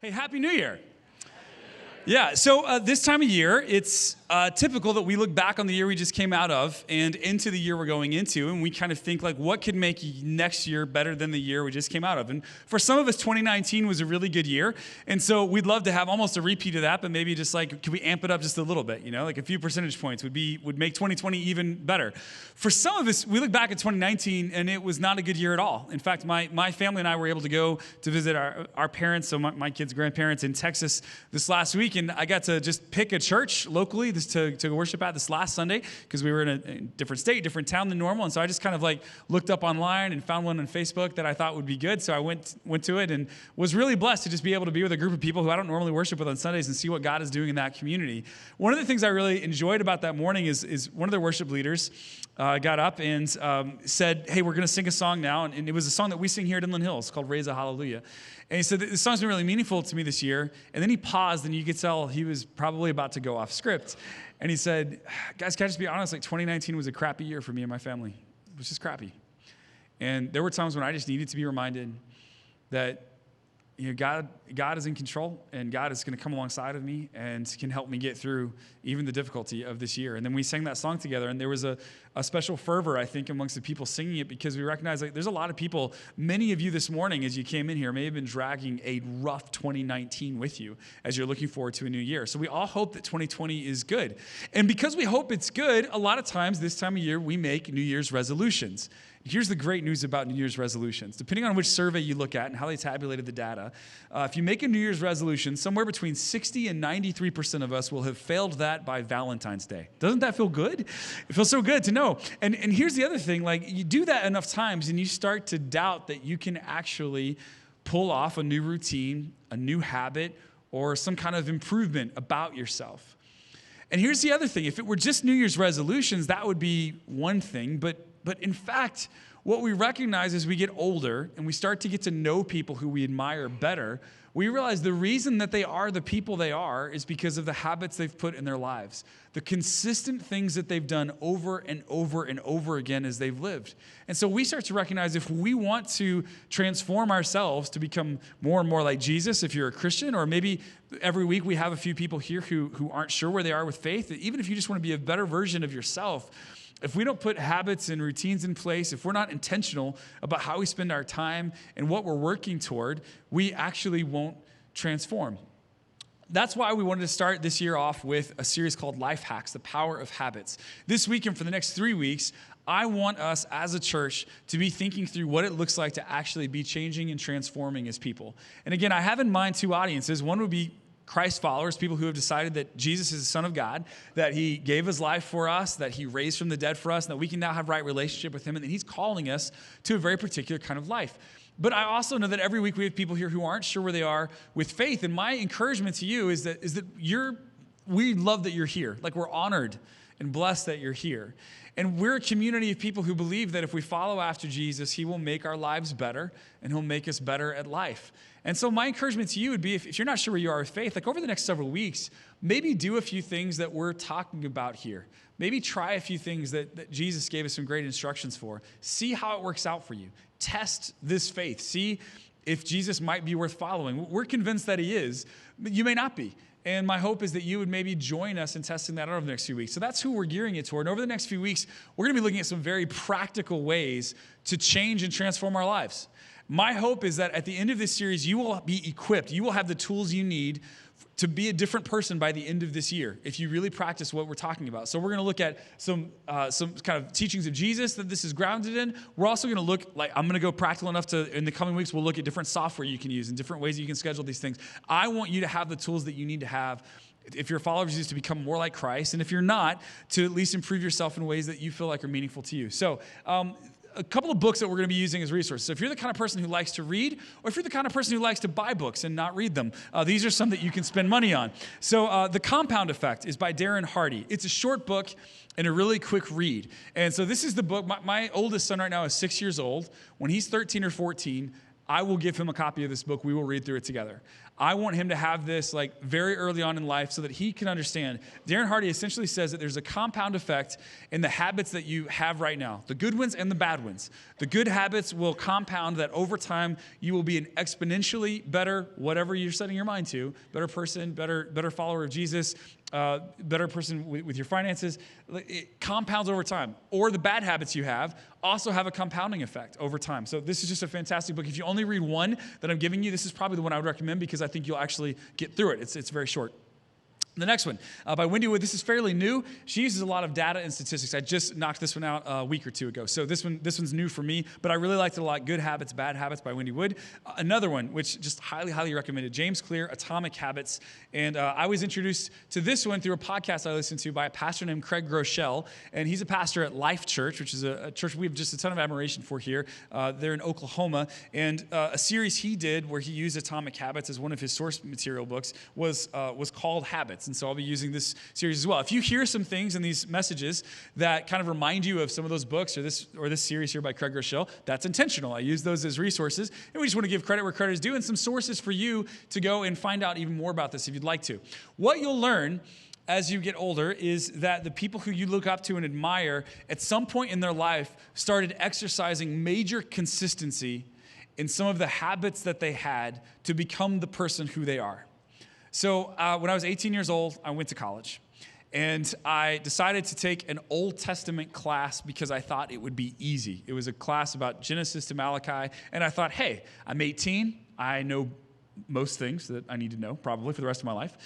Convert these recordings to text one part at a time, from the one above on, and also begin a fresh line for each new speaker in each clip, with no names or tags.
Hey, Happy New Year. Yeah, so this time of year, it's typical that we look back on the year we just came out of and into the year we're going into, and we kind of think, like, what could make next year better than the year we just came out of? And for some of us, 2019 was a really good year, and so we'd love to have almost a repeat of that, but maybe just like, could we amp it up just a little bit, like a few percentage points would make 2020 even better. For some of us, we look back at 2019, and it was not a good year at all. In fact, my family and I were able to go to visit our parents, so my kids' grandparents in Texas this last week, and I got to just pick a church locally to worship at this last Sunday because we were in a different state, different town than normal. And so I just kind of like looked up online and found one on Facebook that I thought would be good. So I went to it and was really blessed to just be able to be with a group of people who I don't normally worship with on Sundays and see what God is doing in that community. One of the things I really enjoyed about that morning is one of their worship leaders got up and said, hey, we're going to sing a song now. And it was a song that we sing here at Inland Hills called Raise a Hallelujah. And he said, this song's been really meaningful to me this year. And then he paused, and you could tell he was probably about to go off script. And he said, guys, can I just be honest? Like, 2019 was a crappy year for me and my family. It was just crappy. And there were times when I just needed to be reminded that God is in control, and God is going to come alongside of me and can help me get through even the difficulty of this year. And then we sang that song together, and there was a special fervor, I think, amongst the people singing it, because we recognize, like, there's a lot of people, many of you this morning as you came in here may have been dragging a rough 2019 with you as you're looking forward to a new year. So we all hope that 2020 is good. And because we hope it's good, a lot of times this time of year we make New Year's resolutions. Here's the great news about New Year's resolutions. Depending on which survey you look at and how they tabulated the data, if you make a New Year's resolution, somewhere between 60 and 93% of us will have failed that by Valentine's Day. Doesn't that feel good? It feels so good to know. And here's the other thing, like, you do that enough times and you start to doubt that you can actually pull off a new routine, a new habit, or some kind of improvement about yourself. And here's the other thing. If it were just New Year's resolutions, that would be one thing, but in fact, what we recognize as we get older and we start to get to know people who we admire better, we realize the reason that they are the people they are is because of the habits they've put in their lives, the consistent things that they've done over and over and over again as they've lived. And so we start to recognize if we want to transform ourselves to become more and more like Jesus, if you're a Christian, or maybe every week we have a few people here who aren't sure where they are with faith, even if you just want to be a better version of yourself, if we don't put habits and routines in place, if we're not intentional about how we spend our time and what we're working toward, we actually won't transform. That's why we wanted to start this year off with a series called Life Hacks, the Power of Habits. This week and for the next 3 weeks, I want us as a church to be thinking through what it looks like to actually be changing and transforming as people. And again, I have in mind two audiences. One would be Christ followers, people who have decided that Jesus is the Son of God, that he gave his life for us, that he raised from the dead for us, and that we can now have right relationship with him, and that he's calling us to a very particular kind of life. But I also know that every week we have people here who aren't sure where they are with faith, and my encouragement to you is that we love that you're here. Like, we're honored and blessed that you're here. And we're a community of people who believe that if we follow after Jesus, he will make our lives better, and he'll make us better at life. And so my encouragement to you would be, if you're not sure where you are with faith, like, over the next several weeks, maybe do a few things that we're talking about here. Maybe try a few things that Jesus gave us some great instructions for. See how it works out for you. Test this faith. See if Jesus might be worth following. We're convinced that he is, but you may not be. And my hope is that you would maybe join us in testing that out over the next few weeks. So that's who we're gearing it toward. And over the next few weeks, we're going to be looking at some very practical ways to change and transform our lives. My hope is that at the end of this series, you will be equipped. You will have the tools you need to be a different person by the end of this year if you really practice what we're talking about. So we're going to look at some kind of teachings of Jesus that this is grounded in. We're also going to look, like, I'm going to go practical enough to, in the coming weeks, we'll look at different software you can use and different ways you can schedule these things. I want you to have the tools that you need to have if you're a follower of Jesus to become more like Christ, and if you're not, to at least improve yourself in ways that you feel like are meaningful to you. So, a couple of books that we're going to be using as resources. So if you're the kind of person who likes to read, or if you're the kind of person who likes to buy books and not read them, these are some that you can spend money on. So The Compound Effect is by Darren Hardy. It's a short book and a really quick read. And so this is the book. My oldest son right now is 6 years old. When he's 13 or 14, I will give him a copy of this book. We will read through it together. I want him to have this like very early on in life so that he can understand. Darren Hardy essentially says that there's a compound effect in the habits that you have right now, the good ones and the bad ones. The good habits will compound that over time you will be an exponentially better, whatever you're setting your mind to, better person, better follower of Jesus, better person with your finances. It compounds over time. Or the bad habits you have also have a compounding effect over time. So this is just a fantastic book. If you only read one that I'm giving you, this is probably the one I would recommend because I think you'll actually get through it. It's very short. The next one by Wendy Wood. This is fairly new. She uses a lot of data and statistics. I just knocked this one out a week or two ago. So this one's new for me, but I really liked it a lot. Good Habits, Bad Habits by Wendy Wood. Another one, which just highly, highly recommended, James Clear, Atomic Habits. And I was introduced to this one through a podcast I listened to by a pastor named Craig Groeschel. And he's a pastor at Life Church, which is a church we have just a ton of admiration for here. They're in Oklahoma. And a series he did where he used Atomic Habits as one of his source material books was called Habits. And so I'll be using this series as well. If you hear some things in these messages that kind of remind you of some of those books or this series here by Craig Groeschel, that's intentional. I use those as resources, and we just want to give credit where credit is due and some sources for you to go and find out even more about this if you'd like to. What you'll learn as you get older is that the people who you look up to and admire at some point in their life started exercising major consistency in some of the habits that they had to become the person who they are. So when I was 18 years old, I went to college. And I decided to take an Old Testament class because I thought it would be easy. It was a class about Genesis to Malachi. And I thought, hey, I'm 18. I know most things that I need to know, probably for the rest of my life.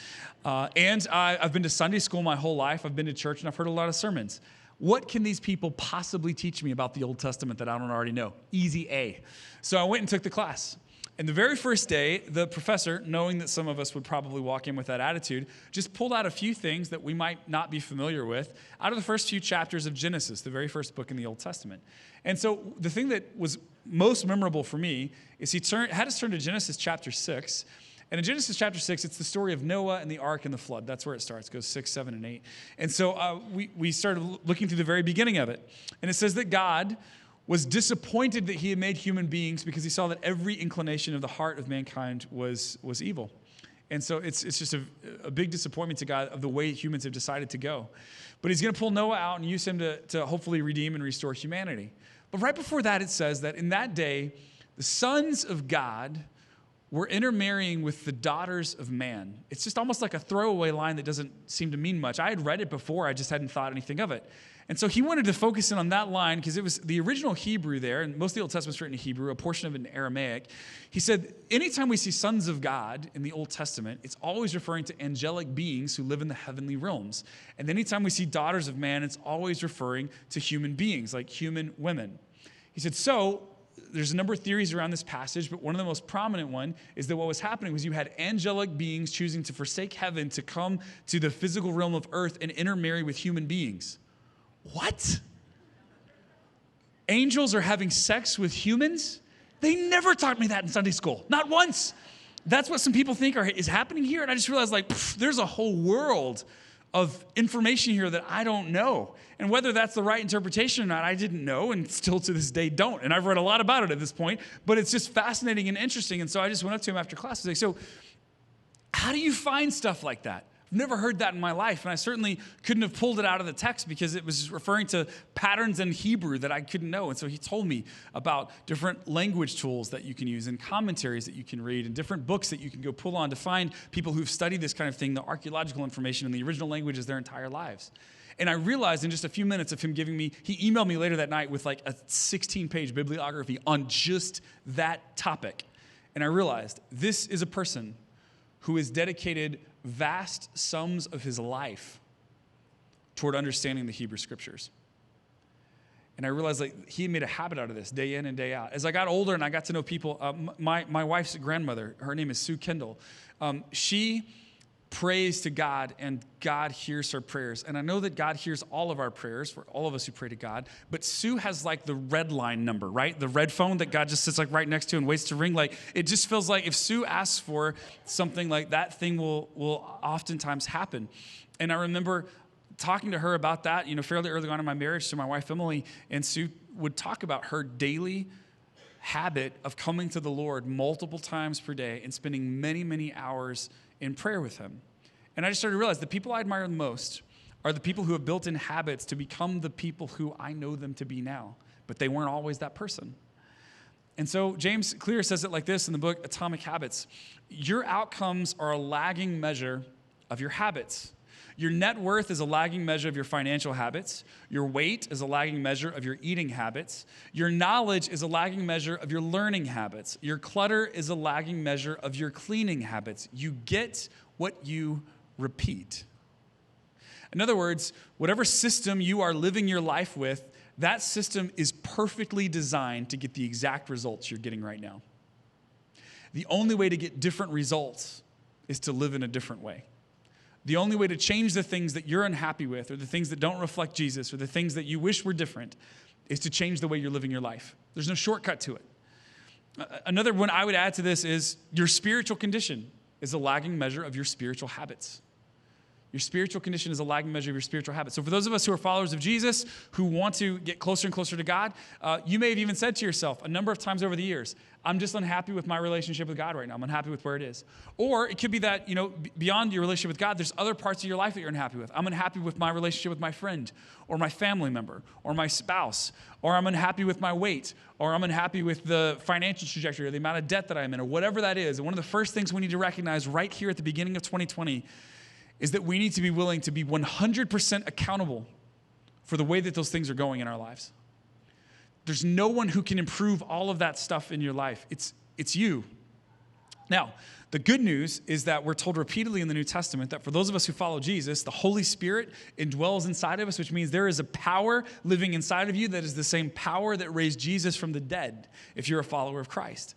And I've been to Sunday school my whole life. I've been to church, and I've heard a lot of sermons. What can these people possibly teach me about the Old Testament that I don't already know? Easy A. So I went and took the class. And the very first day, the professor, knowing that some of us would probably walk in with that attitude, just pulled out a few things that we might not be familiar with out of the first few chapters of Genesis, the very first book in the Old Testament. And so the thing that was most memorable for me is he had us turn to Genesis chapter 6. And in Genesis chapter 6, it's the story of Noah and the ark and the flood. That's where it starts. It goes 6, 7, and 8. And so we started looking through the very beginning of it. And it says that God was disappointed that he had made human beings because he saw that every inclination of the heart of mankind was evil. And so it's just a big disappointment to God of the way humans have decided to go. But he's going to pull Noah out and use him to hopefully redeem and restore humanity. But right before that, it says that in that day, the sons of God were intermarrying with the daughters of man. It's just almost like a throwaway line that doesn't seem to mean much. I had read it before. I just hadn't thought anything of it. And so he wanted to focus in on that line because it was the original Hebrew there, and most of the Old Testament's written in Hebrew, a portion of it in Aramaic. He said, anytime we see sons of God in the Old Testament, it's always referring to angelic beings who live in the heavenly realms. And anytime we see daughters of man, it's always referring to human beings, like human women. He said, so there's a number of theories around this passage, but one of the most prominent one is that what was happening was you had angelic beings choosing to forsake heaven to come to the physical realm of earth and intermarry with human beings. What? Angels are having sex with humans? They never taught me that in Sunday school. Not once. That's what some people think is happening here. And I just realized, there's a whole world of information here that I don't know. And whether that's the right interpretation or not, I didn't know, and still to this day don't. And I've read a lot about it at this point, but it's just fascinating and interesting. And so I just went up to him after class and was like, so how do you find stuff like that? I've never heard that in my life, and I certainly couldn't have pulled it out of the text because it was referring to patterns in Hebrew that I couldn't know. And so he told me about different language tools that you can use and commentaries that you can read and different books that you can go pull on to find people who've studied this kind of thing, the archaeological information in the original languages their entire lives. And I realized in just a few minutes of him he emailed me later that night with like a 16-page bibliography on just that topic. And I realized this is a person who has dedicated vast sums of his life toward understanding the Hebrew Scriptures. And I realized he made a habit out of this day in and day out. As I got older and I got to know people, my wife's grandmother, her name is Sue Kendall, she prays to God and God hears her prayers. And I know that God hears all of our prayers for all of us who pray to God, but Sue has like the red line number, right? The red phone that God just sits like right next to and waits to ring. Like it just feels like if Sue asks for something, like that thing will oftentimes happen. And I remember talking to her about that, fairly early on in my marriage to my wife, Emily, and Sue would talk about her daily habit of coming to the Lord multiple times per day and spending many, many hours in prayer with him. And I just started to realize the people I admire the most are the people who have built in habits to become the people who I know them to be now, but they weren't always that person. And so James Clear says it like this in the book Atomic Habits. Your outcomes are a lagging measure of your habits. Your net worth is a lagging measure of your financial habits. Your weight is a lagging measure of your eating habits. Your knowledge is a lagging measure of your learning habits. Your clutter is a lagging measure of your cleaning habits. You get what you repeat. In other words, whatever system you are living your life with, that system is perfectly designed to get the exact results you're getting right now. The only way to get different results is to live in a different way. The only way to change the things that you're unhappy with, or the things that don't reflect Jesus, or the things that you wish were different, is to change the way you're living your life. There's no shortcut to it. Another one I would add to this is your spiritual condition is a lagging measure of your spiritual habits. Your spiritual condition is a lagging measure of your spiritual habits. So for those of us who are followers of Jesus, who want to get closer and closer to God, you may have even said to yourself a number of times over the years, I'm just unhappy with my relationship with God right now. I'm unhappy with where it is. Or it could be that, beyond your relationship with God, there's other parts of your life that you're unhappy with. I'm unhappy with my relationship with my friend, or my family member, or my spouse, or I'm unhappy with my weight, or I'm unhappy with the financial trajectory, or the amount of debt that I'm in, or whatever that is. And one of the first things we need to recognize right here at the beginning of 2020 is that we need to be willing to be 100% accountable for the way that those things are going in our lives. There's no one who can improve all of that stuff in your life. It's you. Now, the good news is that we're told repeatedly in the New Testament that for those of us who follow Jesus, the Holy Spirit indwells inside of us, which means there is a power living inside of you that is the same power that raised Jesus from the dead, if you're a follower of Christ.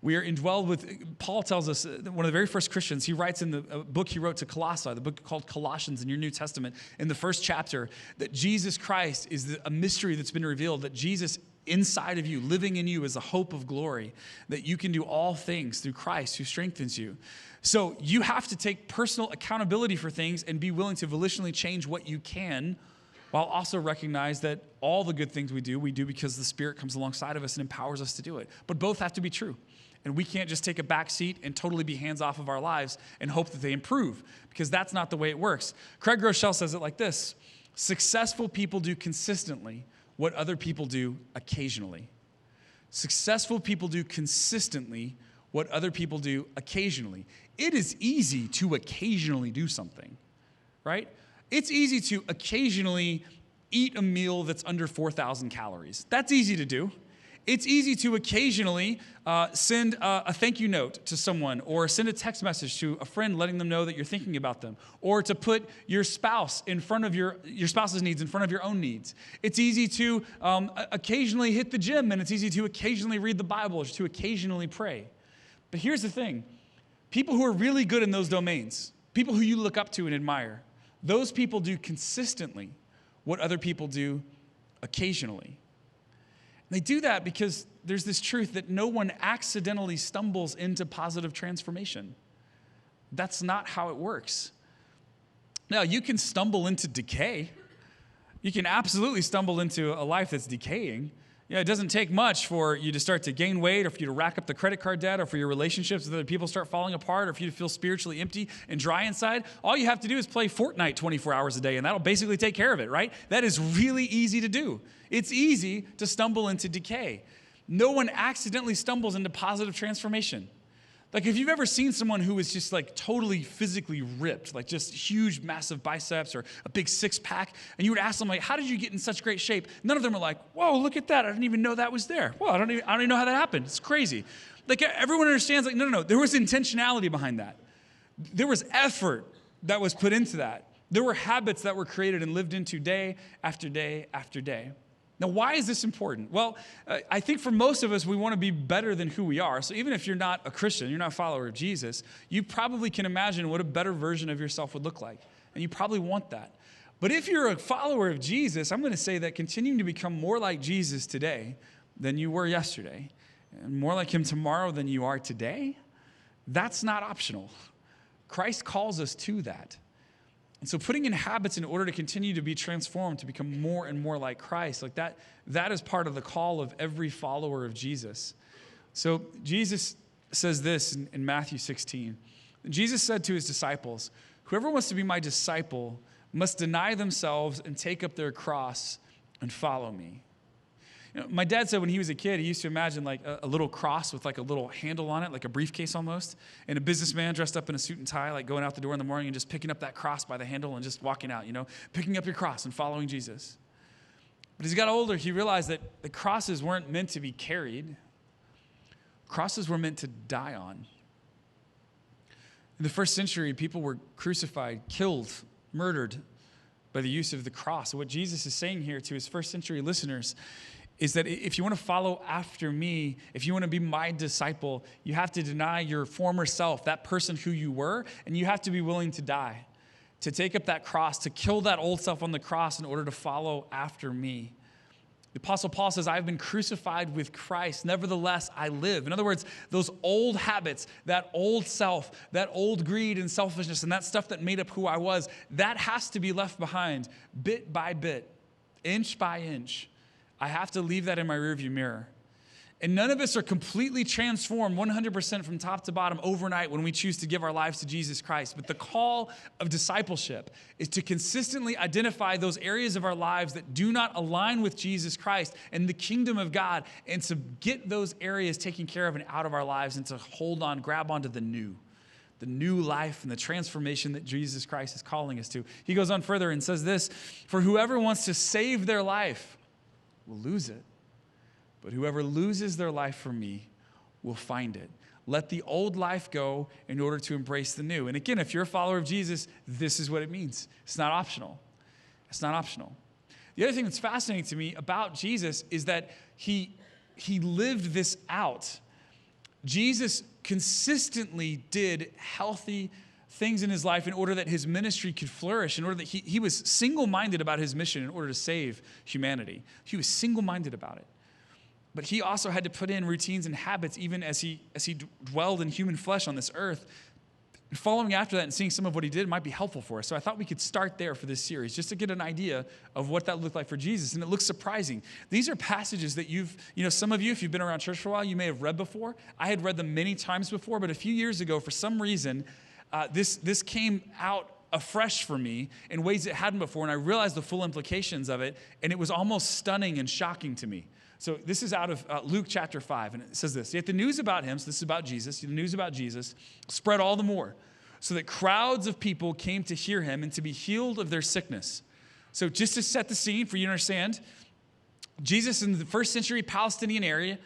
We are indwelled with, Paul tells us, one of the very first Christians, he writes in the book he wrote to Colossae, the book called Colossians in your New Testament, in the first chapter, that Jesus Christ is a mystery that's been revealed, that Jesus inside of you, living in you, is a hope of glory, that you can do all things through Christ who strengthens you. So you have to take personal accountability for things and be willing to volitionally change what you can, while also recognize that all the good things we do because the Spirit comes alongside of us and empowers us to do it. But both have to be true. And we can't just take a back seat and totally be hands off of our lives and hope that they improve, because that's not the way it works. Craig Groeschel says it like this: successful people do consistently what other people do occasionally. Successful people do consistently what other people do occasionally. It is easy to occasionally do something, right? It's easy to occasionally eat a meal that's under 4,000 calories. That's easy to do. It's easy to occasionally send a thank you note to someone, or send a text message to a friend letting them know that you're thinking about them, or to put your spouse in front of your spouse's needs in front of your own needs. It's easy to occasionally hit the gym, and it's easy to occasionally read the Bible, or to occasionally pray. But here's the thing. People who are really good in those domains, people who you look up to and admire, those people do consistently what other people do occasionally. They do that because there's this truth that no one accidentally stumbles into positive transformation. That's not how it works. Now, you can stumble into decay. You can absolutely stumble into a life that's decaying. It doesn't take much for you to start to gain weight, or for you to rack up the credit card debt, or for your relationships with other people start falling apart, or for you to feel spiritually empty and dry inside. All you have to do is play Fortnite 24 hours a day, and that'll basically take care of it, right? That is really easy to do. It's easy to stumble into decay. No one accidentally stumbles into positive transformation. Like, if you've ever seen someone who is just like totally physically ripped, like just huge, massive biceps or a big six pack, and you would ask them, like, how did you get in such great shape? None of them are like, whoa, look at that. I didn't even know that was there. Whoa, I don't even know how that happened. It's crazy. Like, everyone understands, like, no. There was intentionality behind that. There was effort that was put into that. There were habits that were created and lived into day after day after day. Now, why is this important? Well, I think for most of us, we want to be better than who we are. So even if you're not a Christian, you're not a follower of Jesus, you probably can imagine what a better version of yourself would look like. And you probably want that. But if you're a follower of Jesus, I'm going to say that continuing to become more like Jesus today than you were yesterday, and more like him tomorrow than you are today, that's not optional. Christ calls us to that. And so putting in habits in order to continue to be transformed, to become more and more like Christ, like that is part of the call of every follower of Jesus. So Jesus says this in Matthew 16. Jesus said to his disciples, "Whoever wants to be my disciple must deny themselves and take up their cross and follow me." My dad said when he was a kid, he used to imagine like a little cross with like a little handle on it, like a briefcase almost, and a businessman dressed up in a suit and tie, like going out the door in the morning and just picking up that cross by the handle and just walking out, picking up your cross and following Jesus. But as he got older, he realized that the crosses weren't meant to be carried. Crosses were meant to die on. In the first century, people were crucified, killed, murdered by the use of the cross. So what Jesus is saying here to his first century listeners is that if you want to follow after me, if you want to be my disciple, you have to deny your former self, that person who you were, and you have to be willing to die, to take up that cross, to kill that old self on the cross in order to follow after me. The Apostle Paul says, "I've been crucified with Christ, nevertheless I live." In other words, those old habits, that old self, that old greed and selfishness, and that stuff that made up who I was, that has to be left behind bit by bit, inch by inch. I have to leave that in my rearview mirror. And none of us are completely transformed 100% from top to bottom overnight when we choose to give our lives to Jesus Christ. But the call of discipleship is to consistently identify those areas of our lives that do not align with Jesus Christ and the kingdom of God, and to get those areas taken care of and out of our lives, and to grab onto the new life and the transformation that Jesus Christ is calling us to. He goes on further and says this, "For whoever wants to save their life will lose it. But whoever loses their life for me will find it." Let the old life go in order to embrace the new. And again, if you're a follower of Jesus, this is what it means. It's not optional. It's not optional. The other thing that's fascinating to me about Jesus is that he lived this out. Jesus consistently did healthy things in his life in order that his ministry could flourish, in order that he was single-minded about his mission in order to save humanity. He was single-minded about it. But he also had to put in routines and habits even as he dwelled in human flesh on this earth. And following after that and seeing some of what he did might be helpful for us. So I thought we could start there for this series, just to get an idea of what that looked like for Jesus. And it looks surprising. These are passages that some of you, if you've been around church for a while, you may have read before. I had read them many times before, but a few years ago, for some reason, this came out afresh for me in ways it hadn't before, and I realized the full implications of it, and it was almost stunning and shocking to me. So this is out of Luke chapter 5, and it says this: "Yet the news about him," so this is about Jesus, the news about Jesus, "spread all the more, so that crowds of people came to hear him and to be healed of their sickness." So just to set the scene for you to understand, Jesus in the first century Palestinian area,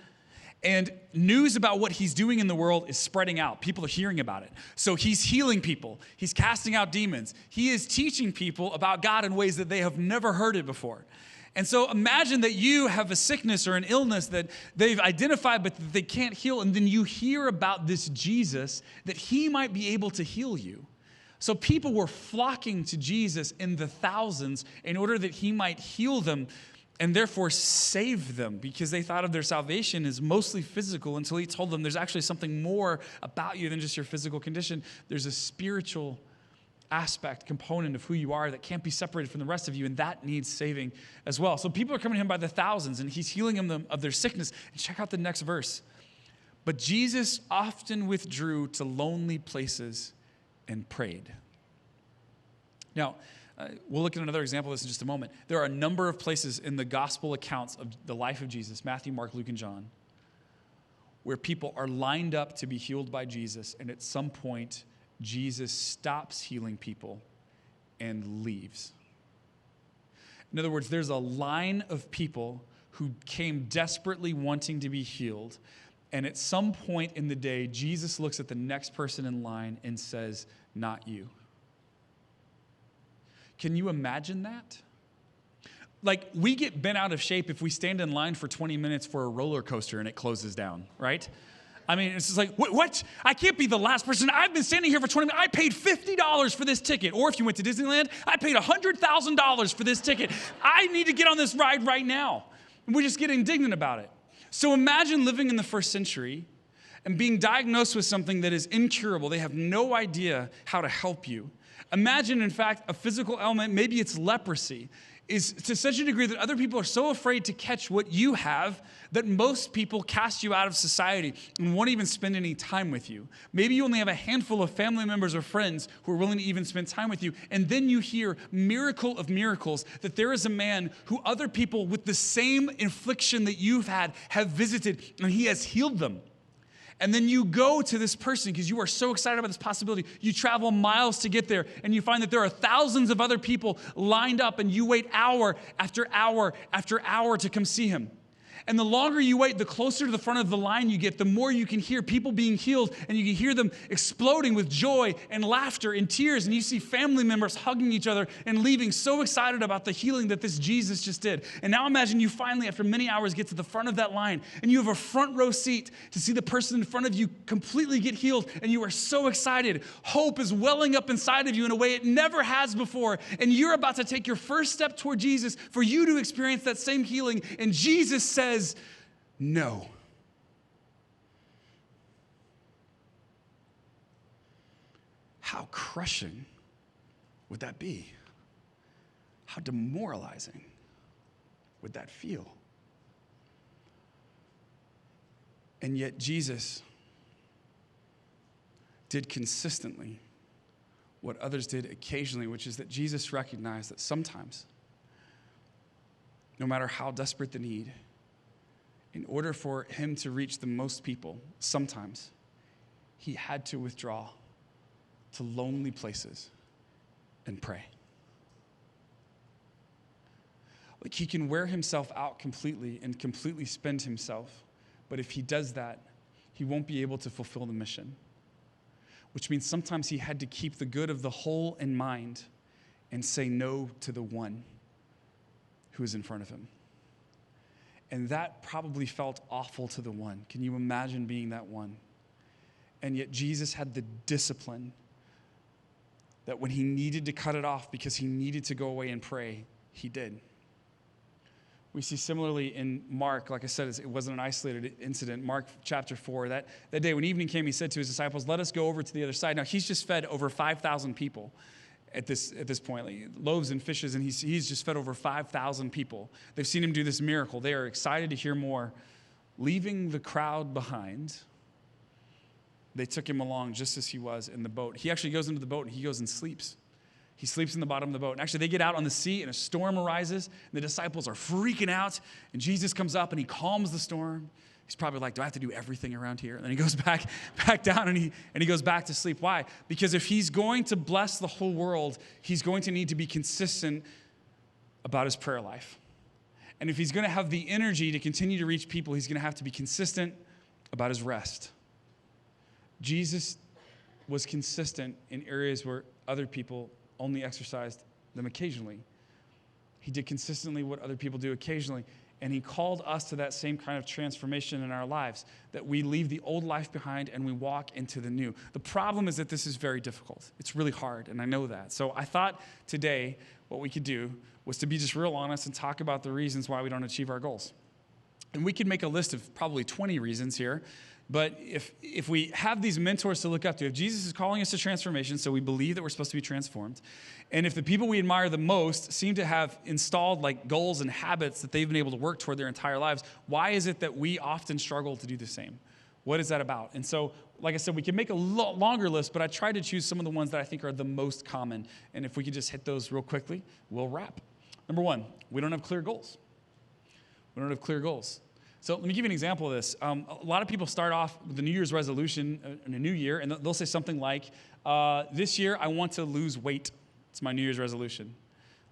and news about what he's doing in the world is spreading out. People are hearing about it. So he's healing people. He's casting out demons. He is teaching people about God in ways that they have never heard it before. And so imagine that you have a sickness or an illness that they've identified but that they can't heal, and then you hear about this Jesus, that he might be able to heal you. So people were flocking to Jesus in the thousands in order that he might heal them and therefore save them, because they thought of their salvation as mostly physical, until he told them there's actually something more about you than just your physical condition. There's a spiritual aspect, component of who you are that can't be separated from the rest of you, and that needs saving as well. So people are coming to him by the thousands, and he's healing them of their sickness. And check out the next verse. "But Jesus often withdrew to lonely places and prayed." Now, we'll look at another example of this in just a moment. There are a number of places in the gospel accounts of the life of Jesus, Matthew, Mark, Luke, and John, where people are lined up to be healed by Jesus, and at some point, Jesus stops healing people and leaves. In other words, there's a line of people who came desperately wanting to be healed, and at some point in the day, Jesus looks at the next person in line and says, "Not you." Can you imagine that? Like, we get bent out of shape if we stand in line for 20 minutes for a roller coaster and it closes down, right? I mean, it's just like, what? I can't be the last person. I've been standing here for 20 minutes. I paid $50 for this ticket. Or if you went to Disneyland, I paid $100,000 for this ticket. I need to get on this ride right now. And we just get indignant about it. So imagine living in the first century and being diagnosed with something that is incurable. They have no idea how to help you. Imagine, in fact, a physical ailment, maybe it's leprosy, is to such a degree that other people are so afraid to catch what you have that most people cast you out of society and won't even spend any time with you. Maybe you only have a handful of family members or friends who are willing to even spend time with you. And then you hear, miracle of miracles, that there is a man who other people with the same affliction that you've had have visited, and he has healed them. And then you go to this person because you are so excited about this possibility. You travel miles to get there, and you find that there are thousands of other people lined up, and you wait hour after hour after hour to come see him. And the longer you wait, the closer to the front of the line you get, the more you can hear people being healed, and you can hear them exploding with joy and laughter and tears, and you see family members hugging each other and leaving so excited about the healing that this Jesus just did. And now imagine you finally, after many hours, get to the front of that line, and you have a front row seat to see the person in front of you completely get healed, and you are so excited. Hope is welling up inside of you in a way it never has before, and you're about to take your first step toward Jesus for you to experience that same healing, and Jesus says, no. How crushing would that be? How demoralizing would that feel? And yet Jesus did consistently what others did occasionally, which is that Jesus recognized that sometimes, no matter how desperate the need, in order for him to reach the most people, sometimes he had to withdraw to lonely places and pray. Like, he can wear himself out completely and completely spend himself, but if he does that, he won't be able to fulfill the mission. Which means sometimes he had to keep the good of the whole in mind and say no to the one who is in front of him. And that probably felt awful to the one. Can you imagine being that one? And yet Jesus had the discipline that when he needed to cut it off because he needed to go away and pray, he did. We see similarly in Mark, like I said, it wasn't an isolated incident. Mark chapter 4, that day when evening came, he said to his disciples, let us go over to the other side. Now, he's just fed over 5,000 people. At this point, like loaves and fishes, and he's just fed over 5,000 people. They've seen him do this miracle. They are excited to hear more. Leaving the crowd behind, they took him along just as he was in the boat. He actually goes into the boat, and he goes and sleeps. He sleeps in the bottom of the boat. And actually, they get out on the sea, and a storm arises, and the disciples are freaking out, and Jesus comes up, and he calms the storm. He's probably like, do I have to do everything around here? And then he goes back down, and he goes back to sleep. Why? Because if he's going to bless the whole world, he's going to need to be consistent about his prayer life. And if he's going to have the energy to continue to reach people, he's going to have to be consistent about his rest. Jesus was consistent in areas where other people only exercised them occasionally. He did consistently what other people do occasionally. And he called us to that same kind of transformation in our lives, that we leave the old life behind and we walk into the new. The problem is that this is very difficult. It's really hard, and I know that. So I thought today what we could do was to be just real honest and talk about the reasons why we don't achieve our goals. And we could make a list of probably 20 reasons here. But if we have these mentors to look up to, if Jesus is calling us to transformation, so we believe that we're supposed to be transformed, and if the people we admire the most seem to have installed like goals and habits that they've been able to work toward their entire lives, why is it that we often struggle to do the same? What is that about? And so, like I said, we can make a longer list, but I tried to choose some of the ones that I think are the most common. And if we could just hit those real quickly, we'll wrap. Number one, we don't have clear goals. We don't have clear goals. So let me give you an example of this. A lot of people start off with a New Year's resolution in a new year, and they'll say something like, this year I want to lose weight. It's my New Year's resolution.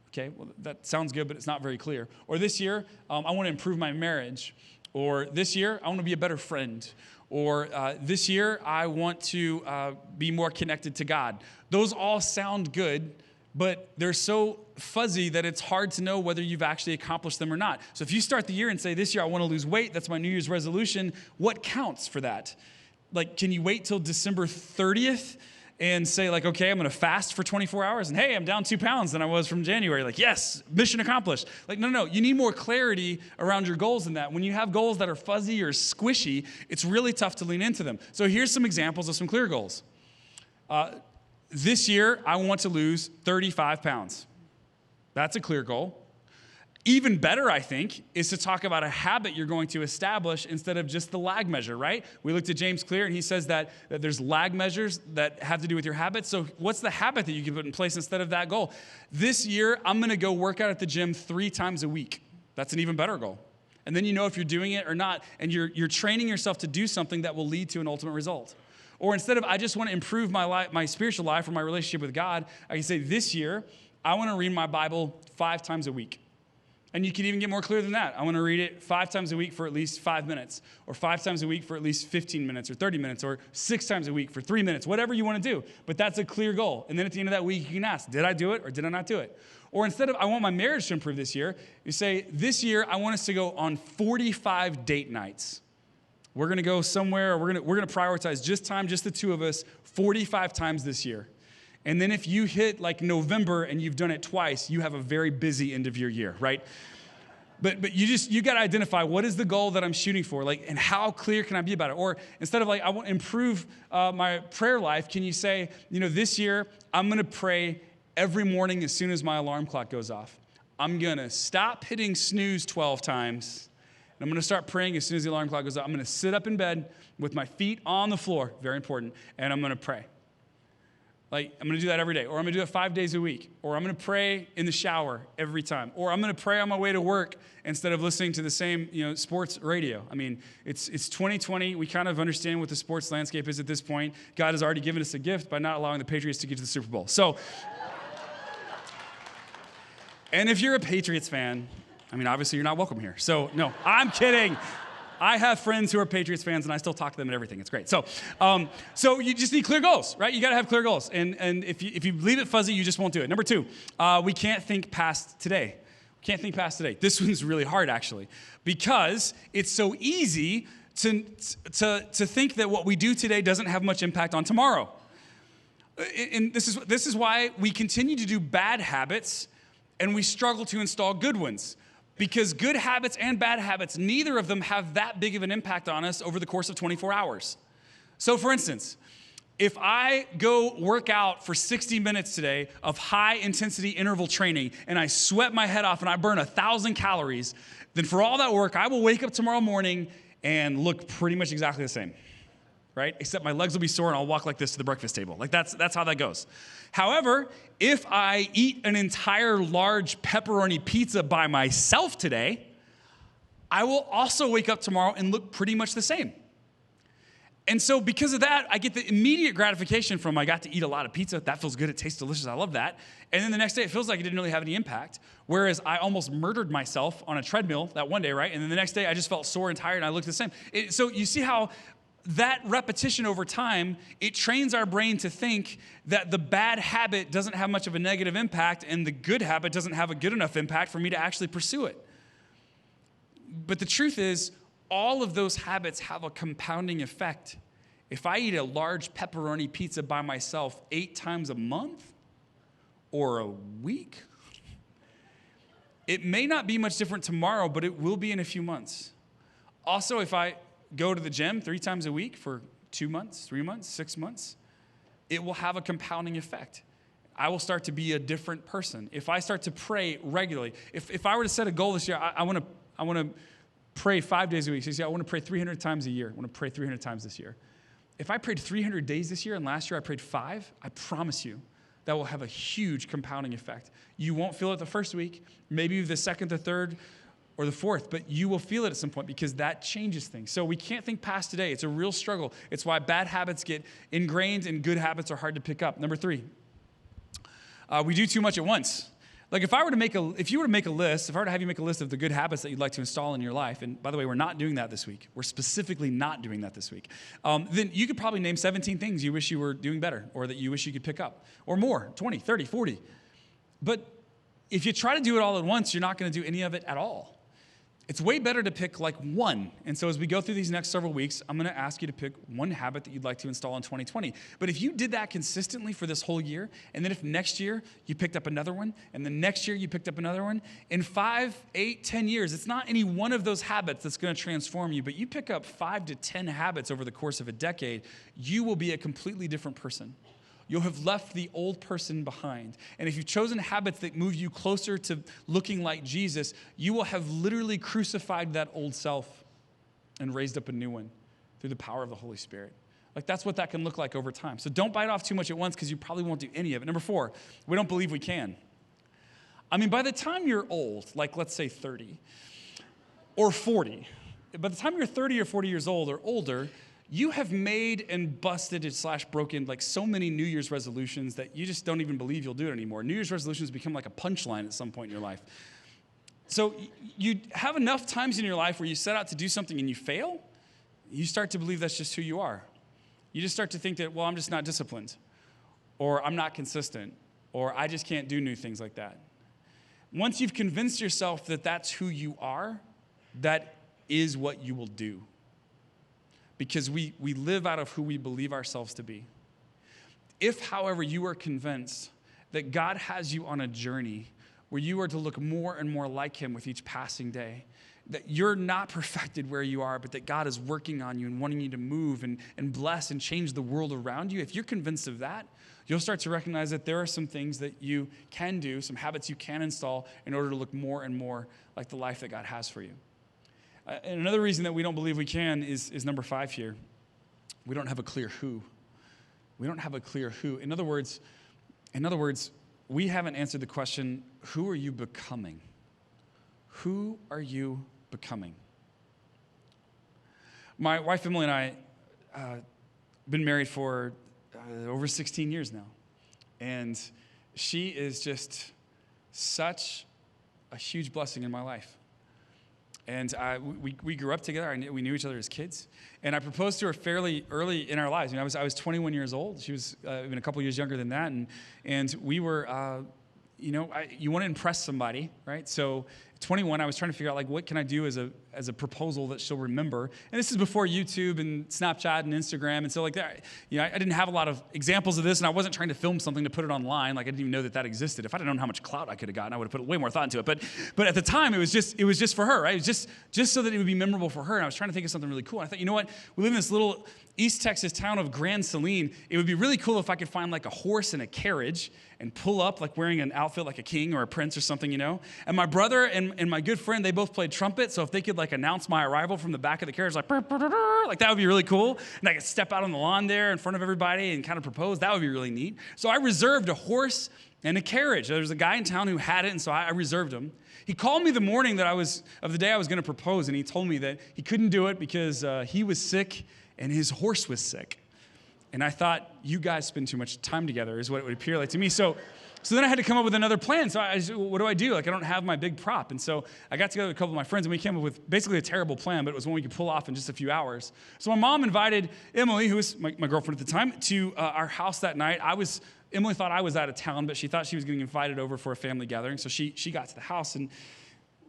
Okay, well, that sounds good, but it's not very clear. Or this year, I want to improve my marriage. Or this year, I want to be a better friend. Or this year, I want to be more connected to God. Those all sound good, but they're so fuzzy that it's hard to know whether you've actually accomplished them or not. So if you start the year and say, this year I want to lose weight, that's my New Year's resolution, what counts for that? Like, can you wait till December 30th and say like, okay, I'm going to fast for 24 hours and hey, I'm down 2 pounds than I was from January. Like, yes, mission accomplished. Like, no, you need more clarity around your goals than that. When you have goals that are fuzzy or squishy, it's really tough to lean into them. So here's some examples of some clear goals. This year, I want to lose 35 pounds. That's a clear goal. Even better, I think, is to talk about a habit you're going to establish instead of just the lag measure, right? We looked at James Clear, and he says that there's lag measures that have to do with your habits. So what's the habit that you can put in place instead of that goal? This year, I'm going to go work out at the gym 3 times a week. That's an even better goal. And then you know if you're doing it or not, and you're training yourself to do something that will lead to an ultimate result. Or instead of, I just want to improve my spiritual life or my relationship with God, I can say, this year, I want to read my Bible 5 times a week. And you can even get more clear than that. I want to read it 5 times a week for at least 5 minutes, or 5 times a week for at least 15 minutes, or 30 minutes, or 6 times a week for 3 minutes, whatever you want to do. But that's a clear goal. And then at the end of that week, you can ask, did I do it or did I not do it? Or instead of, I want my marriage to improve this year, you say, this year, I want us to go on 45 date nights. We're going to go somewhere, we're going to prioritize just the 2 of us, 45 times this year. And then if you hit like November and you've done it twice, you have a very busy end of your year, right? But you got to identify what is the goal that I'm shooting for, like, and how clear can I be about it? Or instead of like, I want to improve my prayer life, can you say, this year I'm going to pray every morning as soon as my alarm clock goes off. I'm going to stop hitting snooze 12 times, and I'm going to start praying as soon as the alarm clock goes off. I'm going to sit up in bed with my feet on the floor, very important, and I'm going to pray. Like, I'm going to do that every day, or I'm going to do it 5 days a week, or I'm going to pray in the shower every time, or I'm going to pray on my way to work instead of listening to the same, sports radio. I mean, it's 2020. We kind of understand what the sports landscape is at this point. God has already given us a gift by not allowing the Patriots to get to the Super Bowl. So, and if you're a Patriots fan, I mean, obviously you're not welcome here. So, no, I'm kidding. I have friends who are Patriots fans, and I still talk to them and everything. It's great. So you just need clear goals, right? You got to have clear goals. And if you leave it fuzzy, you just won't do it. Number 2, we can't think past today. We can't think past today. This one's really hard, actually, because it's so easy to think that what we do today doesn't have much impact on tomorrow. And this is why we continue to do bad habits, and we struggle to install good ones. Because good habits and bad habits, neither of them have that big of an impact on us over the course of 24 hours. So for instance, if I go work out for 60 minutes today of high intensity interval training and I sweat my head off and I burn 1,000 calories, then for all that work, I will wake up tomorrow morning and look pretty much exactly the same, right? Except my legs will be sore and I'll walk like this to the breakfast table. Like that's how that goes. However, if I eat an entire large pepperoni pizza by myself today, I will also wake up tomorrow and look pretty much the same. And so because of that, I get the immediate gratification from I got to eat a lot of pizza. That feels good. It tastes delicious. I love that. And then the next day, it feels like it didn't really have any impact. Whereas I almost murdered myself on a treadmill that one day, right? And then the next day, I just felt sore and tired and I looked the same. So you see how that repetition over time, it trains our brain to think that the bad habit doesn't have much of a negative impact and the good habit doesn't have a good enough impact for me to actually pursue it. But the truth is, all of those habits have a compounding effect. If I eat a large pepperoni pizza by myself 8 times a month or a week, it may not be much different tomorrow, but it will be in a few months. Also, if I go to the gym 3 times a week for 2 months, 3 months, 6 months, it will have a compounding effect. I will start to be a different person. If I start to pray regularly, if I were to set a goal this year, I want to pray 5 days a week. So I want to pray 300 times a year. I want to pray 300 times this year. If I prayed 300 days this year and last year I prayed 5, I promise you that will have a huge compounding effect. You won't feel it the first week, maybe the second, the third, or the fourth, but you will feel it at some point because that changes things. So we can't think past today. It's a real struggle. It's why bad habits get ingrained and good habits are hard to pick up. Number 3, we do too much at once. Like if you were to make a list, if I were to have you make a list of the good habits that you'd like to install in your life, and by the way, we're not doing that this week. We're specifically not doing that this week. Then you could probably name 17 things you wish you were doing better or that you wish you could pick up or more, 20, 30, 40. But if you try to do it all at once, you're not going to do any of it at all. It's way better to pick like one. And so as we go through these next several weeks, I'm going to ask you to pick one habit that you'd like to install in 2020. But if you did that consistently for this whole year, and then if next year you picked up another one, and the next year you picked up another one, in 5, 8, 10 years, it's not any one of those habits that's going to transform you, but you pick up 5 to 10 habits over the course of a decade, you will be a completely different person. You'll have left the old person behind. And if you've chosen habits that move you closer to looking like Jesus, you will have literally crucified that old self and raised up a new one through the power of the Holy Spirit. Like, that's what that can look like over time. So don't bite off too much at once, because you probably won't do any of it. Number 4, we don't believe we can. I mean, by the time you're old, like let's say 30 or 40, by the time you're 30 or 40 years old or older, you have made and busted / broken like so many New Year's resolutions that you just don't even believe you'll do it anymore. New Year's resolutions become like a punchline at some point in your life. So you have enough times in your life where you set out to do something and you fail, you start to believe that's just who you are. You just start to think that, well, I'm just not disciplined, or I'm not consistent, or I just can't do new things like that. Once you've convinced yourself that that's who you are, that is what you will do. Because we live out of who we believe ourselves to be. If, however, you are convinced that God has you on a journey where you are to look more and more like him with each passing day, that you're not perfected where you are, but that God is working on you and wanting you to move and bless and change the world around you, if you're convinced of that, you'll start to recognize that there are some things that you can do, some habits you can install in order to look more and more like the life that God has for you. And another reason that we don't believe we can is number 5 here. We don't have a clear who. We don't have a clear who. In other words, we haven't answered the question, who are you becoming? Who are you becoming? My wife Emily and I been married for over 16 years now. And she is just such a huge blessing in my life. And we grew up together. We knew each other as kids. And I proposed to her fairly early in our lives. I was 21 years old. She was even a couple years younger than that. And we were, you want to impress somebody, right? So 21, I was trying to figure out, like, what can I do as a proposal that she'll remember? And this is before YouTube and Snapchat and Instagram. And so, like, that, I didn't have a lot of examples of this, and I wasn't trying to film something to put it online. Like, I didn't even know that existed. If I'd have known how much clout I could have gotten, I would have put way more thought into it. But at the time, it was just for her, right? It was just so that it would be memorable for her. And I was trying to think of something really cool. And I thought, you know what? We live in this little East Texas town of Grand Saline. It would be really cool if I could find like a horse and a carriage and pull up like wearing an outfit like a king or a prince or something, And my brother and my good friend, they both played trumpet. So if they could like announce my arrival from the back of the carriage, like that would be really cool. And I could step out on the lawn there in front of everybody and kind of propose. That would be really neat. So I reserved a horse and a carriage. There was a guy in town who had it, and so I reserved him. He called me the morning of the day I was going to propose, and he told me that he couldn't do it because he was sick and his horse was sick. And I thought, you guys spend too much time together is what it would appear like to me. So then I had to come up with another plan. So I said, what do I do? Like, I don't have my big prop. And so I got together with a couple of my friends, and we came up with basically a terrible plan, but it was one we could pull off in just a few hours. So my mom invited Emily, who was my girlfriend at the time, to our house that night. Emily thought I was out of town, but she thought she was getting invited over for a family gathering. So she got to the house, and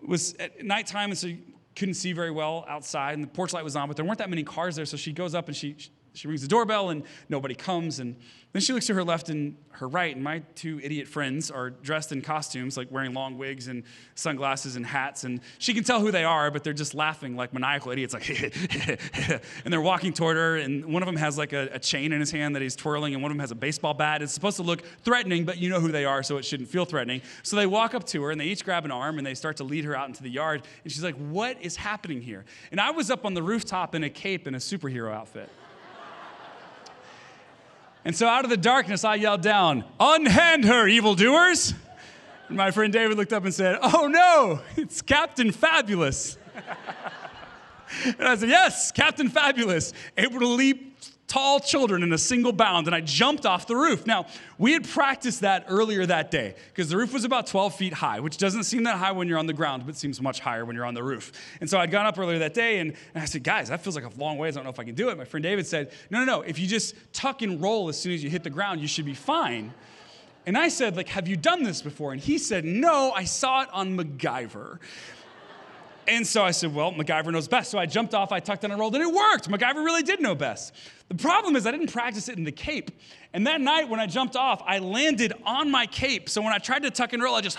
it was at nighttime, and so you couldn't see very well outside, and the porch light was on, but there weren't that many cars there. So she goes up and she rings the doorbell, and nobody comes. And then she looks to her left and her right, and my 2 idiot friends are dressed in costumes, like wearing long wigs and sunglasses and hats. And she can tell who they are, but they're just laughing like maniacal idiots, like, and they're walking toward her. And one of them has like a chain in his hand that he's twirling, and one of them has a baseball bat. It's supposed to look threatening, but you know who they are, so it shouldn't feel threatening. So they walk up to her, and they each grab an arm, and they start to lead her out into the yard. And she's like, what is happening here? And I was up on the rooftop in a cape and a superhero outfit. And so out of the darkness, I yelled down, unhand her, evildoers. And my friend David looked up and said, oh no, it's Captain Fabulous. And I said, yes, Captain Fabulous, able to leap tall children in a single bound. And I jumped off the roof. Now, we had practiced that earlier that day because the roof was about 12 feet high, which doesn't seem that high when you're on the ground, but seems much higher when you're on the roof. And so I'd gone up earlier that day, and I said, guys, that feels like a long ways. I don't know if I can do it. My friend David said, no. If you just tuck and roll as soon as you hit the ground, you should be fine. And I said, like, have you done this before? And he said, no, I saw it on MacGyver. And so I said, well, MacGyver knows best. So I jumped off, I tucked and I rolled, and it worked. MacGyver really did know best. The problem is I didn't practice it in the cape. And that night when I jumped off, I landed on my cape. So when I tried to tuck and roll, I just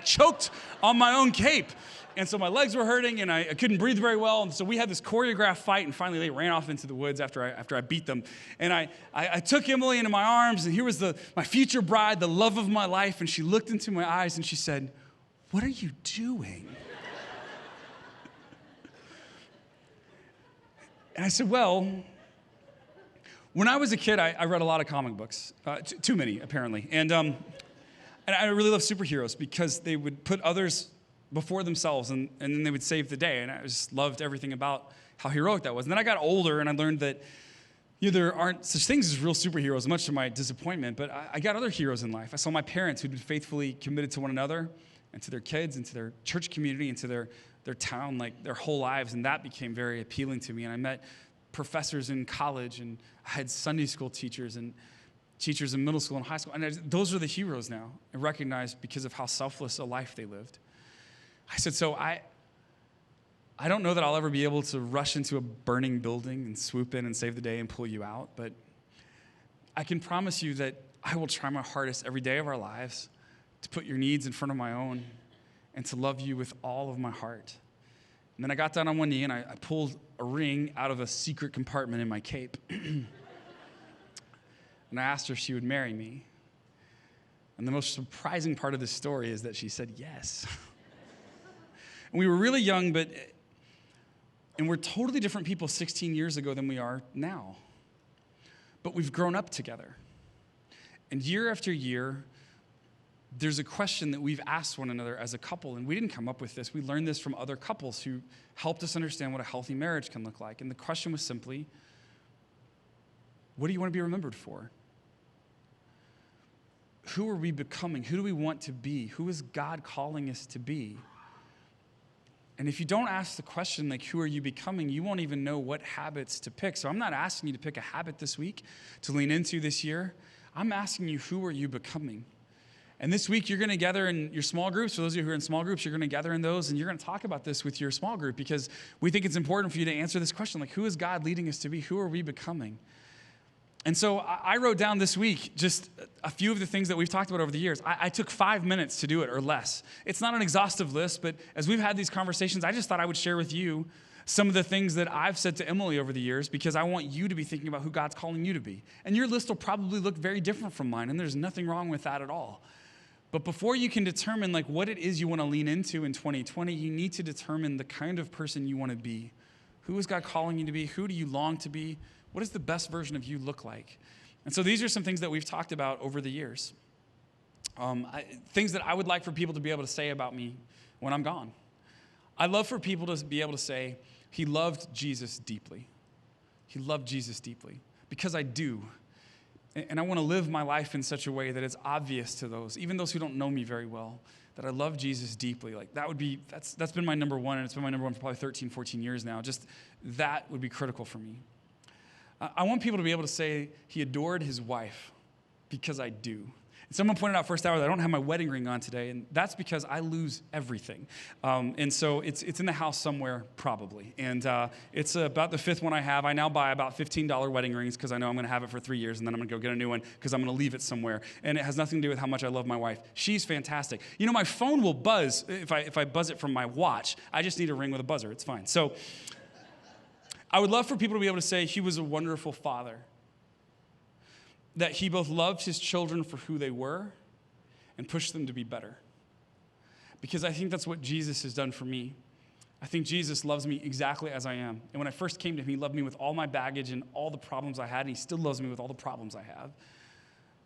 choked on my own cape. And so my legs were hurting, and I couldn't breathe very well. And so we had this choreographed fight, and finally they ran off into the woods after I beat them. And I took Emily into my arms, and here was my future bride, the love of my life. And she looked into my eyes, and she said, "What are you doing?" And I said, well, when I was a kid, I read a lot of comic books, too many, apparently. And I really love superheroes because they would put others before themselves, and then they would save the day. And I just loved everything about how heroic that was. And then I got older, and I learned that there aren't such things as real superheroes, much to my disappointment. But I got other heroes in life. I saw my parents who'd been faithfully committed to one another and to their kids and to their church community and to their town, like their whole lives. And that became very appealing to me. And I met professors in college, and I had Sunday school teachers and teachers in middle school and high school. And those are the heroes now, I recognize because of how selfless a life they lived. I said, so I don't know that I'll ever be able to rush into a burning building and swoop in and save the day and pull you out, but I can promise you that I will try my hardest every day of our lives to put your needs in front of my own and to love you with all of my heart. And then I got down on one knee and I pulled a ring out of a secret compartment in my cape. And I asked her if she would marry me. And the most surprising part of this story is that she said yes. And we were really young, and we're totally different people 16 years ago than we are now. But we've grown up together. And year after year, there's a question that we've asked one another as a couple, and we didn't come up with this. We learned this from other couples who helped us understand what a healthy marriage can look like. And the question was simply, what do you want to be remembered for? Who are we becoming? Who do we want to be? Who is God calling us to be? And if you don't ask the question, like, who are you becoming, you won't even know what habits to pick. So I'm not asking you to pick a habit this week to lean into this year. I'm asking you, who are you becoming? And this week, you're going to gather in your small groups. For those of you who are in small groups, you're going to gather in those, and you're going to talk about this with your small group because we think it's important for you to answer this question, like, who is God leading us to be? Who are we becoming? And so I wrote down this week just a few of the things that we've talked about over the years. I took 5 minutes to do it or less. It's not an exhaustive list, but as we've had these conversations, I just thought I would share with you some of the things that I've said to Emily over the years because I want you to be thinking about who God's calling you to be. And your list will probably look very different from mine, and there's nothing wrong with that at all. But before you can determine like what it is you want to lean into in 2020, you need to determine the kind of person you want to be. Who is God calling you to be? Who do you long to be? What does the best version of you look like? And so these are some things that we've talked about over the years. Things that I would like for people to be able to say about me when I'm gone. I'd love for people to be able to say, he loved Jesus deeply. He loved Jesus deeply. Because I do. And I want to live my life in such a way that it's obvious to those, even those who don't know me very well, that I love Jesus deeply. Like that's been my number one, and it's been my number one for probably 13, 14 years now. Just that would be critical for me. I want people to be able to say he adored his wife because I do. And someone pointed out first hour that I don't have my wedding ring on today, and that's because I lose everything. And so it's in the house somewhere probably. And it's about the 5th one I have. I now buy about $15 wedding rings because I know I'm going to have it for 3 years, and then I'm going to go get a new one because I'm going to leave it somewhere. And it has nothing to do with how much I love my wife. She's fantastic. You know, my phone will buzz if I buzz it from my watch. I just need a ring with a buzzer. It's fine. So I would love for people to be able to say he was a wonderful father, that he both loved his children for who they were and pushed them to be better. Because I think that's what Jesus has done for me. I think Jesus loves me exactly as I am. And when I first came to him, he loved me with all my baggage and all the problems I had, and he still loves me with all the problems I have.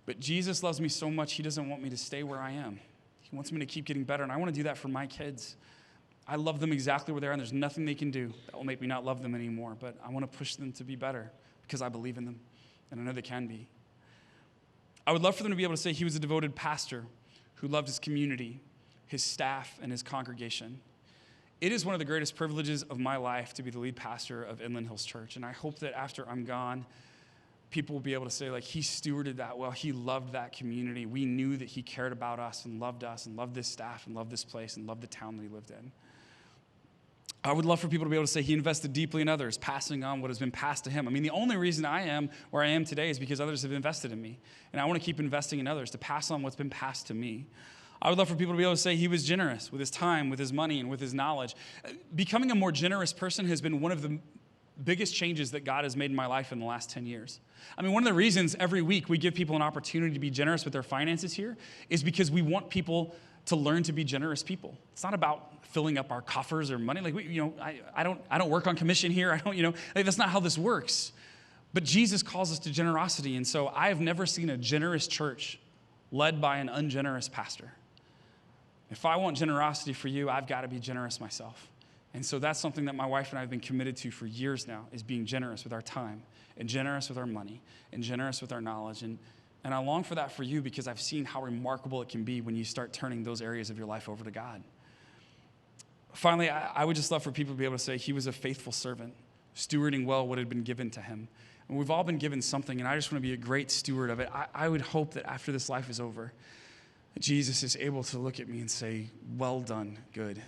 But Jesus loves me so much, he doesn't want me to stay where I am. He wants me to keep getting better, and I want to do that for my kids. I love them exactly where they are, and there's nothing they can do that will make me not love them anymore. But I want to push them to be better because I believe in them, and I know they can be. I would love for them to be able to say he was a devoted pastor who loved his community, his staff, and his congregation. It is one of the greatest privileges of my life to be the lead pastor of Inland Hills Church, and I hope that after I'm gone, people will be able to say, like, he stewarded that well. He loved that community. We knew that he cared about us and loved this staff and loved this place and loved the town that he lived in. I would love for people to be able to say he invested deeply in others, passing on what has been passed to him. I mean, the only reason I am where I am today is because others have invested in me. And I want to keep investing in others to pass on what's been passed to me. I would love for people to be able to say he was generous with his time, with his money, and with his knowledge. Becoming a more generous person has been one of the biggest changes that God has made in my life in the last 10 years. I mean, one of the reasons every week we give people an opportunity to be generous with their finances here is because we want people to learn to be generous people. It's not about filling up our coffers or money. Like, I don't work on commission here. That's not how this works. But Jesus calls us to generosity. And so I have never seen a generous church led by an ungenerous pastor. If I want generosity for you, I've got to be generous myself. And so that's something that my wife and I have been committed to for years now, is being generous with our time and generous with our money and generous with our knowledge. And I long for that for you because I've seen how remarkable it can be when you start turning those areas of your life over to God. Finally, I would just love for people to be able to say he was a faithful servant, stewarding well what had been given to him. And we've all been given something, and I just want to be a great steward of it. I would hope that after this life is over, that Jesus is able to look at me and say, well done, good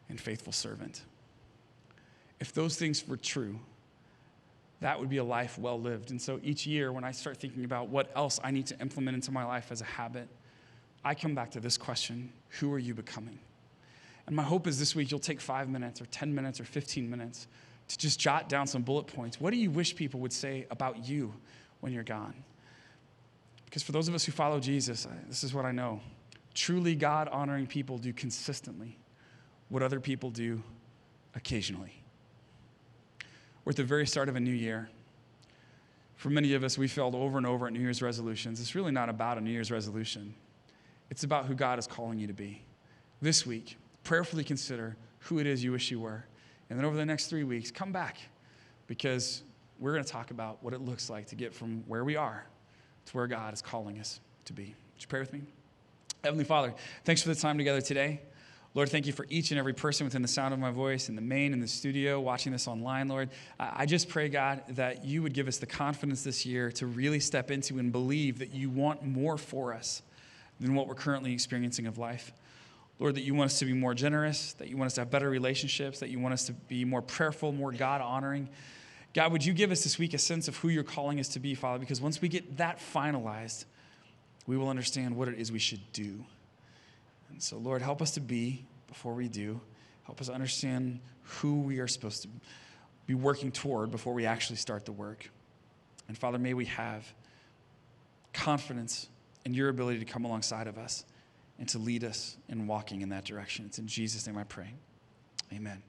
and faithful servant. If those things were true, that would be a life well lived. And so each year when I start thinking about what else I need to implement into my life as a habit, I come back to this question: who are you becoming? And my hope is this week you'll take 5 minutes or 10 minutes or 15 minutes to just jot down some bullet points. What do you wish people would say about you when you're gone? Because for those of us who follow Jesus, this is what I know. Truly God-honoring people do consistently what other people do occasionally. We're at the very start of a new year. For many of us, we failed over and over at New Year's resolutions. It's really not about a New Year's resolution. It's about who God is calling you to be. This week, prayerfully consider who it is you wish you were. And then over the next 3 weeks, come back, because we're going to talk about what it looks like to get from where we are to where God is calling us to be. Would you pray with me? Heavenly Father, thanks for the time together today. Lord, thank you for each and every person within the sound of my voice, in the main, in the studio, watching this online, Lord. I just pray, God, that you would give us the confidence this year to really step into and believe that you want more for us than what we're currently experiencing of life. Lord, that you want us to be more generous, that you want us to have better relationships, that you want us to be more prayerful, more God-honoring. God, would you give us this week a sense of who you're calling us to be, Father, because once we get that finalized, we will understand what it is we should do. And so, Lord, help us to be before we do. Help us understand who we are supposed to be working toward before we actually start the work. And Father, may we have confidence in your ability to come alongside of us and to lead us in walking in that direction. It's in Jesus' name I pray. Amen.